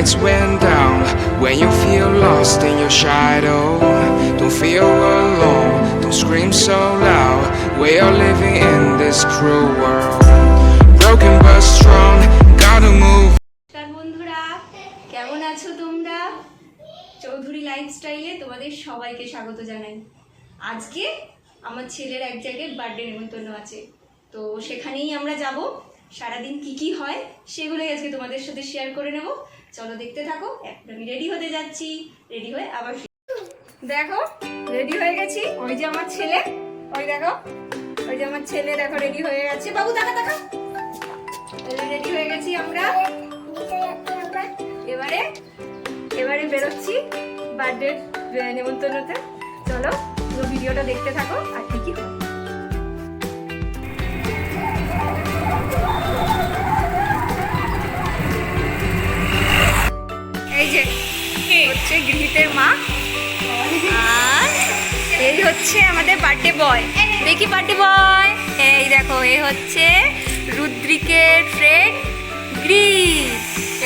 lights went down. When you feel lost in your shadow, don't feel alone, don't scream so loud. We are living in this cruel world, broken but strong, gotta move. বন্ধুরা কেমন আছো তোমরা? চৌধুরী লাইফস্টাইলে তোমাদের সবাইকে স্বাগত জানাই। আজকে আমার ছেলের এক জায়গায় বার্থডে নিমন্ত্রণ আছে, তো সেখানেই আমরা যাব। সারাদিন কি হয় সেগুলোই আজকে তোমাদের সাথে শেয়ার করে নেব। চলো দেখতে থাকো। এখন আমি রেডি হতে যাচ্ছি, রেডি হয়ে আবার দেখো রেডি হয়ে গেছি। ওই যে আমার ছেলে, ওই দেখো ওই যে আমার ছেলে, দেখো রেডি হয়ে গেছে। বাবু দেখা দেখা, রেডি হয়ে গেছি আমরা। এবারে বেরোচ্ছি বার্থডে নিমন্ত্রণতে। চলো পুরো ভিডিওটা দেখতে থাকো আর কি হয়। এই যে হচ্ছে গৃহীতের মা, আর এই হচ্ছে আমাদের বার্থডে বয়। দেখি বার্থডে বয়, এই দেখো এ হচ্ছে রুদ্রিকের ফ্রেন্ড গ্রিস।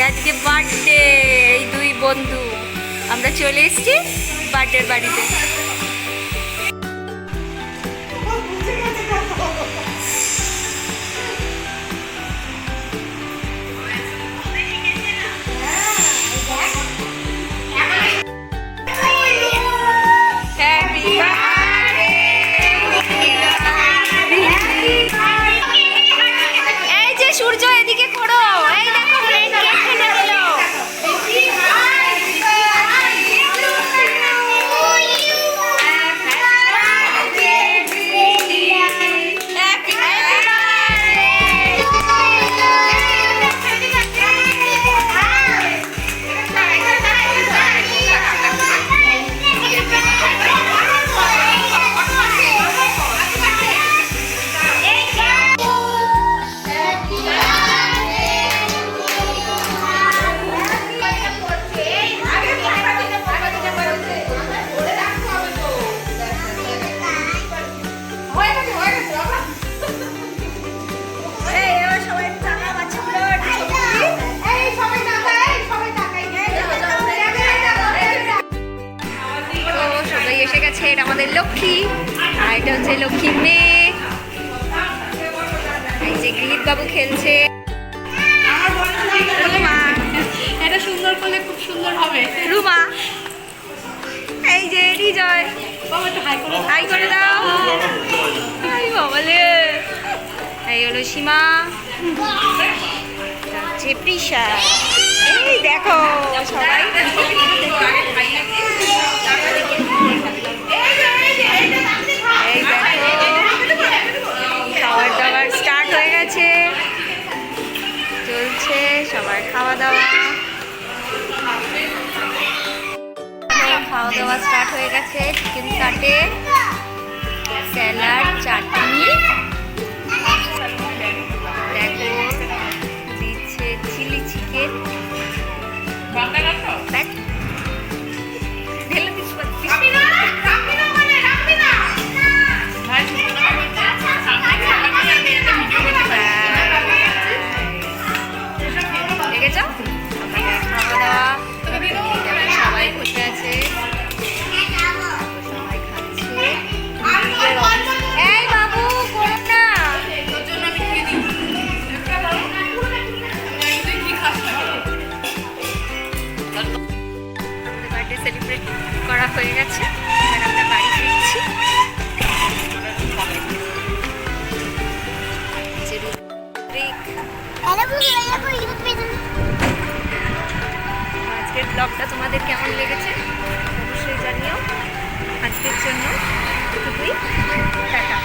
আজকে বার্থডে, এই দুই বন্ধু আমরা চলে এসেছি বার্থডের বাড়িতে। এই যে সূর্য এদিকে করো, এই দেখো ফ্রেন্ড কেক খেতে দিলো। এসে গেছে, এটা আমাদের লক্ষ্মী, আর এটা হচ্ছে লক্ষ্মী মেয়ে। এই যে গৃহীত বাবু খেলছে। এটা সুন্দর করলে খুব সুন্দর হবে। রুমা, এই যে রিজয়, হাই করে দাও। হাই বাবালে, এই হলো সীমা, হচ্ছে প্রিশা। এই দেখো সবাই এই দেখো খাবার দাবার স্টার্ট হয়ে গেছে, চলছে সবার খাওয়া দাওয়া। খাওয়া দাওয়া স্টার্ট হয়ে গেছে। চিকেন কাটে, স্যালাড, চাটনি, দেখো দিচ্ছে চিলি চিকেন। সবাই বসে আছে, সবাই খাচ্ছে। এই বাবু করো না, বার্থডে সেলিব্রেট করা হয়ে গেছে। এবার আমরা বাড়ি ফিরছি। আজকের ব্লগটা তোমাদের কেমন লেগেছে অবশ্যই জানিও। আজকের জন্য এটুকুই, টাটা।